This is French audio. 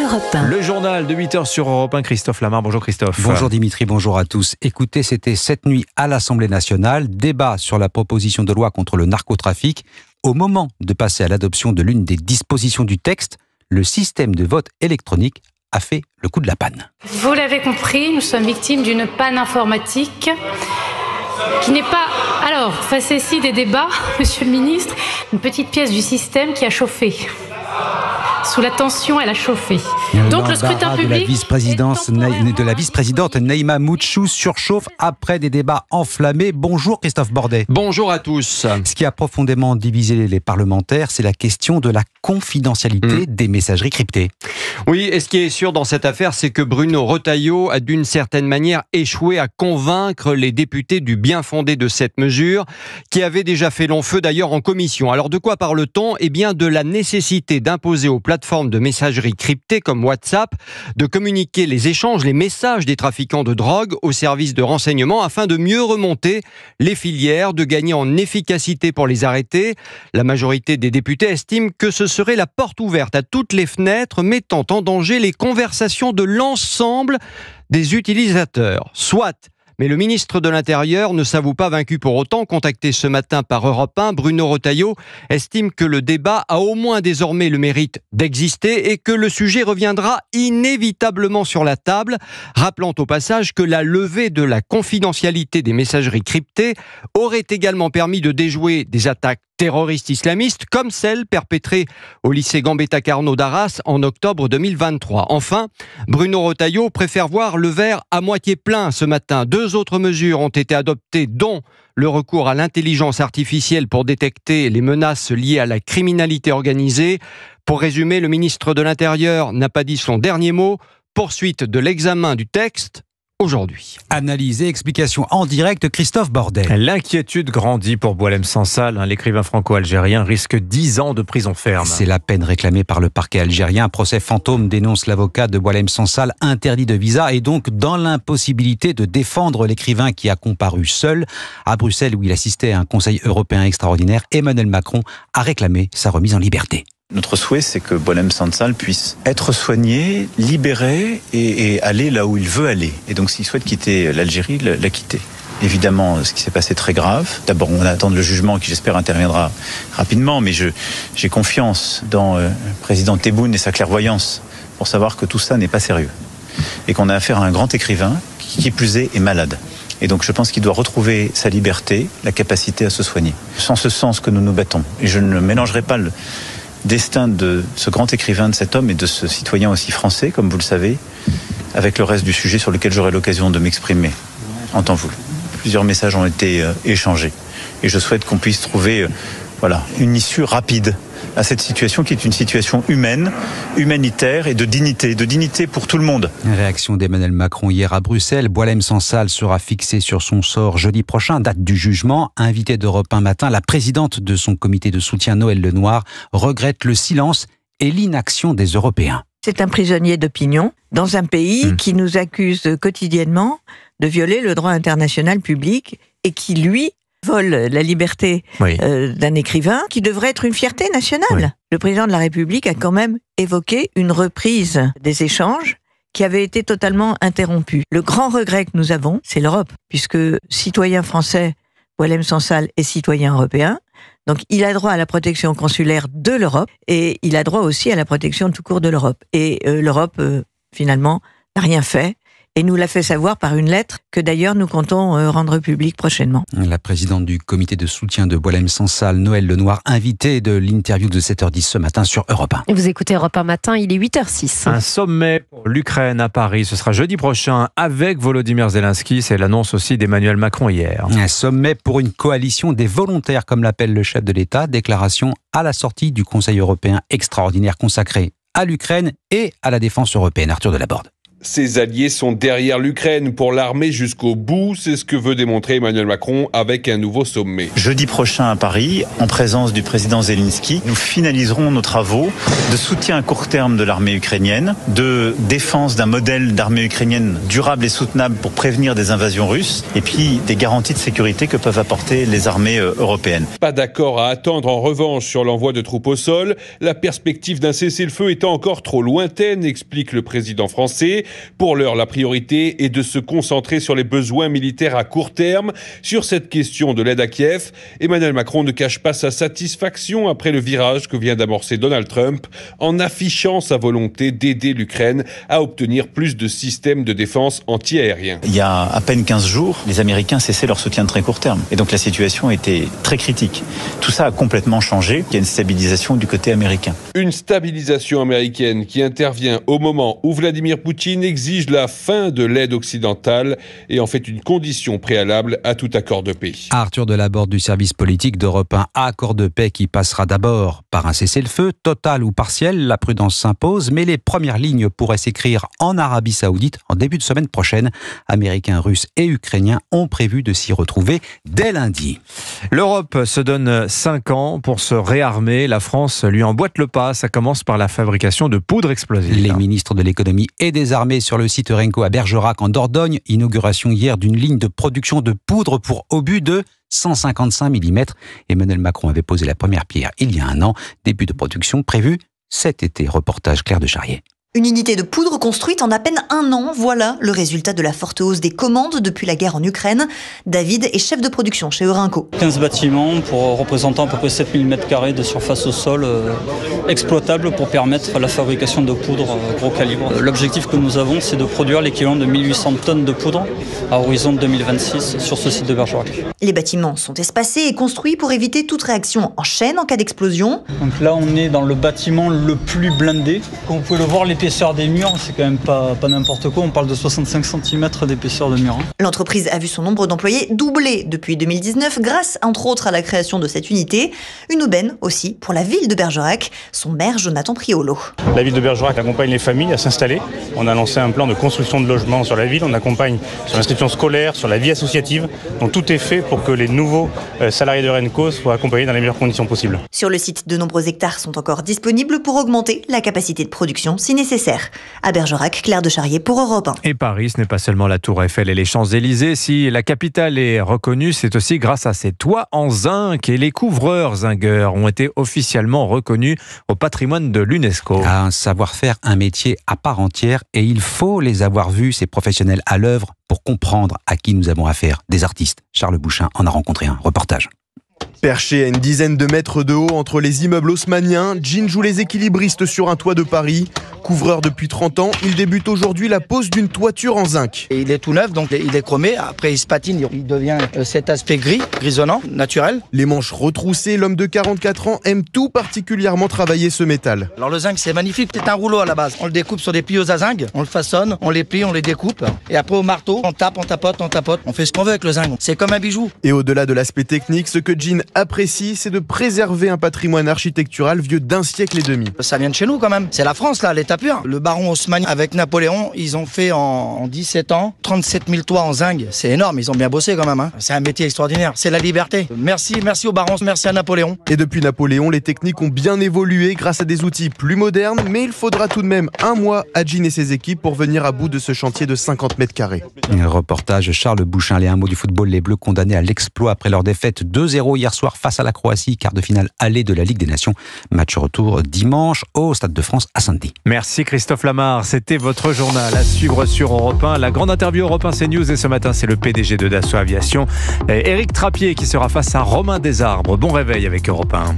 Europe 1. Le journal de 8h sur Europe 1, Christophe Lamar. Bonjour Christophe. Bonjour Dimitri, bonjour à tous. Écoutez, c'était cette nuit à l'Assemblée nationale, débat sur la proposition de loi contre le narcotrafic. Au moment de passer à l'adoption de l'une des dispositions du texte, le système de vote électronique a fait le coup de la panne. Vous l'avez compris, nous sommes victimes d'une panne informatique qui n'est pas... Alors, facétie des débats, monsieur le ministre, une petite pièce du système qui a chauffé. Sous la tension, elle a chauffé. Donc le scrutin public de la vice-présidente Naïma Mouchou surchauffe après des débats enflammés. Bonjour Christophe Bordet. Bonjour à tous. Ce qui a profondément divisé les parlementaires, c'est la question de la confidentialité des messageries cryptées. Oui, et ce qui est sûr dans cette affaire, c'est que Bruno Retailleau a d'une certaine manière échoué à convaincre les députés du bien fondé de cette mesure, qui avait déjà fait long feu d'ailleurs en commission. Alors de quoi parle-t-on ? Eh bien de la nécessité d'imposer aux plateformes de messagerie cryptées comme WhatsApp de communiquer les échanges, les messages des trafiquants de drogue aux services de renseignement afin de mieux remonter les filières, de gagner en efficacité pour les arrêter. La majorité des députés estiment que ce serait la porte ouverte à toutes les fenêtres mettant en danger les conversations de l'ensemble des utilisateurs. Soit. Mais le ministre de l'Intérieur ne s'avoue pas vaincu pour autant. Contacté ce matin par Europe 1, Bruno Retailleau estime que le débat a au moins désormais le mérite d'exister et que le sujet reviendra inévitablement sur la table, rappelant au passage que la levée de la confidentialité des messageries cryptées aurait également permis de déjouer des attaques terroristes islamistes comme celle perpétrée au lycée Gambetta Carnot d'Arras en octobre 2023. Enfin, Bruno Retailleau préfère voir le verre à moitié plein ce matin. 2 autres mesures ont été adoptées, dont le recours à l'intelligence artificielle pour détecter les menaces liées à la criminalité organisée. Pour résumer, le ministre de l'Intérieur n'a pas dit son dernier mot. Poursuite de l'examen du texte aujourd'hui. Analyse et explication en direct, Christophe Bordet. L'inquiétude grandit pour Boualem Sansal. L'écrivain franco-algérien risque 10 ans de prison ferme. C'est la peine réclamée par le parquet algérien. Un procès fantôme dénonce l'avocat de Boualem Sansal, interdit de visa et donc dans l'impossibilité de défendre l'écrivain qui a comparu seul. À Bruxelles, où il assistait à un conseil européen extraordinaire, Emmanuel Macron a réclamé sa remise en liberté. Notre souhait, c'est que Boualem Sansal puisse être soigné, libéré et aller là où il veut aller. Et donc, s'il souhaite quitter l'Algérie, la quitter. Évidemment, ce qui s'est passé est très grave. D'abord, on attend le jugement qui, j'espère, interviendra rapidement. Mais j'ai confiance dans le président Tebboune et sa clairvoyance pour savoir que tout ça n'est pas sérieux. Et qu'on a affaire à un grand écrivain qui plus est malade. Et donc, je pense qu'il doit retrouver sa liberté, la capacité à se soigner. C'est en ce sens que nous nous battons. Et je ne mélangerai pas le destin de ce grand écrivain, de cet homme et de ce citoyen aussi français, comme vous le savez, avec le reste du sujet sur lequel j'aurai l'occasion de m'exprimer en temps voulu. Plusieurs messages ont été échangés et je souhaite qu'on puisse trouver une issue rapide à cette situation qui est une situation humaine, humanitaire et de dignité pour tout le monde. Réaction d'Emmanuel Macron hier à Bruxelles. Boualem Sansal sera fixé sur son sort jeudi prochain, date du jugement. Invitée d'Europe 1 matin, la présidente de son comité de soutien, Noëlle Lenoir, regrette le silence et l'inaction des Européens. C'est un prisonnier d'opinion dans un pays qui nous accuse quotidiennement de violer le droit international public et qui, lui, vole la liberté d'un écrivain qui devrait être une fierté nationale. Oui. Le président de la République a quand même évoqué une reprise des échanges qui avait été totalement interrompue. Le grand regret que nous avons, c'est l'Europe, puisque citoyen français, Boualem Sansal est citoyen européen, donc il a droit à la protection consulaire de l'Europe et il a droit aussi à la protection tout court de l'Europe. Et l'Europe, finalement, n'a rien fait. Et nous l'a fait savoir par une lettre que d'ailleurs nous comptons rendre publique prochainement. La présidente du comité de soutien de Boualem Sansal, Noëlle Lenoir, invitée de l'interview de 7h10 ce matin sur Europe 1. Vous écoutez Europe 1 matin, il est 8h06. Un sommet pour l'Ukraine à Paris, ce sera jeudi prochain avec Volodymyr Zelensky, c'est l'annonce aussi d'Emmanuel Macron hier. Un sommet pour une coalition des volontaires, comme l'appelle le chef de l'État, déclaration à la sortie du Conseil européen extraordinaire consacré à l'Ukraine et à la défense européenne. Arthur Delaborde. Ses alliés sont derrière l'Ukraine pour l'armer jusqu'au bout. C'est ce que veut démontrer Emmanuel Macron avec un nouveau sommet. Jeudi prochain à Paris, en présence du président Zelensky, nous finaliserons nos travaux de soutien à court terme de l'armée ukrainienne, de défense d'un modèle d'armée ukrainienne durable et soutenable pour prévenir des invasions russes, et puis des garanties de sécurité que peuvent apporter les armées européennes. Pas d'accord à attendre en revanche sur l'envoi de troupes au sol. La perspective d'un cessez-le-feu étant encore trop lointaine, explique le président français. Pour l'heure, la priorité est de se concentrer sur les besoins militaires à court terme. Sur cette question de l'aide à Kiev, Emmanuel Macron ne cache pas sa satisfaction après le virage que vient d'amorcer Donald Trump en affichant sa volonté d'aider l'Ukraine à obtenir plus de systèmes de défense anti-aériens. Il y a à peine 15 jours, les Américains cessaient leur soutien de très court terme. Et donc la situation était très critique. Tout ça a complètement changé. Il y a une stabilisation du côté américain. Une stabilisation américaine qui intervient au moment où Vladimir Poutine exige la fin de l'aide occidentale et en fait une condition préalable à tout accord de paix. Arthur Delaborde du service politique d'Europe 1, accord de paix qui passera d'abord par un cessez-le-feu, total ou partiel, la prudence s'impose, mais les premières lignes pourraient s'écrire en Arabie Saoudite en début de semaine prochaine. Américains, Russes et Ukrainiens ont prévu de s'y retrouver dès lundi. L'Europe se donne 5 ans pour se réarmer. La France lui emboîte le pas. Ça commence par la fabrication de poudre explosive. Les ministres de l'économie et des armées sur le site Renko à Bergerac en Dordogne. Inauguration hier d'une ligne de production de poudre pour obus de 155 mm. Emmanuel Macron avait posé la première pierre il y a un an. Début de production prévu cet été. Reportage Claire de Charrier. Une unité de poudre construite en à peine un an, voilà le résultat de la forte hausse des commandes depuis la guerre en Ukraine. David est chef de production chez Eurenco. 15 bâtiments représentant à peu près 7000 m² de surface au sol exploitable pour permettre la fabrication de poudre gros calibre. L'objectif que nous avons, c'est de produire l'équivalent de 1800 tonnes de poudre à horizon 2026 sur ce site de Bergerac. Les bâtiments sont espacés et construits pour éviter toute réaction en chaîne en cas d'explosion. Donc là, on est dans le bâtiment le plus blindé. Comme vous pouvez le voir, l'épaisseur des murs, c'est quand même pas n'importe quoi. On parle de 65 cm d'épaisseur de mur. L'entreprise a vu son nombre d'employés doubler depuis 2019 grâce, entre autres, à la création de cette unité. Une aubaine aussi pour la ville de Bergerac. Son maire, Jonathan Priolo. La ville de Bergerac accompagne les familles à s'installer. On a lancé un plan de construction de logements sur la ville. On accompagne sur l'inscription scolaire, sur la vie associative. Donc tout est fait pour que les nouveaux salariés de Renko soient accompagnés dans les meilleures conditions possibles. Sur le site, de nombreux hectares sont encore disponibles pour augmenter la capacité de production si nécessaire. À Bergerac, Claire de Charrier pour Europe 1. Et Paris, ce n'est pas seulement la Tour Eiffel et les Champs-Élysées. Si la capitale est reconnue, c'est aussi grâce à ses toits en zinc. Et les couvreurs zingueurs ont été officiellement reconnus au patrimoine de l'UNESCO. Un savoir-faire, un métier à part entière. Et il faut les avoir vus, ces professionnels à l'œuvre, pour comprendre à qui nous avons affaire. Des artistes. Charles Bouchin en a rencontré un. Reportage. Perché à une dizaine de mètres de haut entre les immeubles haussmanniens, Jean joue les équilibristes sur un toit de Paris. Couvreur depuis 30 ans, il débute aujourd'hui la pose d'une toiture en zinc. Et il est tout neuf, donc il est chromé. Après, il se patine, il devient cet aspect gris, grisonnant, naturel. Les manches retroussées, l'homme de 44 ans aime tout particulièrement travailler ce métal. Alors le zinc, c'est magnifique. C'est un rouleau à la base. On le découpe sur des plieuses à zinc, on le façonne, on les plie, on les découpe. Et après, au marteau, on tape, on tapote, on tapote. On fait ce qu'on veut avec le zinc. C'est comme un bijou. Et au-delà de l'aspect technique, ce que Jean apprécie, c'est de préserver un patrimoine architectural vieux d'un siècle et demi. Ça vient de chez nous quand même. C'est la France là, l'état pur. Le baron Haussmann avec Napoléon, ils ont fait en 17 ans 37 000 toits en zinc. C'est énorme, ils ont bien bossé quand même. C'est un métier extraordinaire, c'est la liberté. Merci au baron, merci à Napoléon. Et depuis Napoléon, les techniques ont bien évolué grâce à des outils plus modernes, mais il faudra tout de même un mois à Jean et ses équipes pour venir à bout de ce chantier de 50 mètres carrés. Un reportage Charles Bouchin. Les un mot du football, les Bleus condamnés à l'exploit après leur défaite 2-0 hier soir face à la Croatie, quart de finale aller de la Ligue des Nations. Match retour dimanche au Stade de France à Saint-Denis. Merci Christophe Lamar, c'était votre journal à suivre sur Europe 1. La grande interview Europe 1 CNews et ce matin c'est le PDG de Dassault Aviation, Éric Trappier qui sera face à Romain Desarbres. Bon réveil avec Europe 1.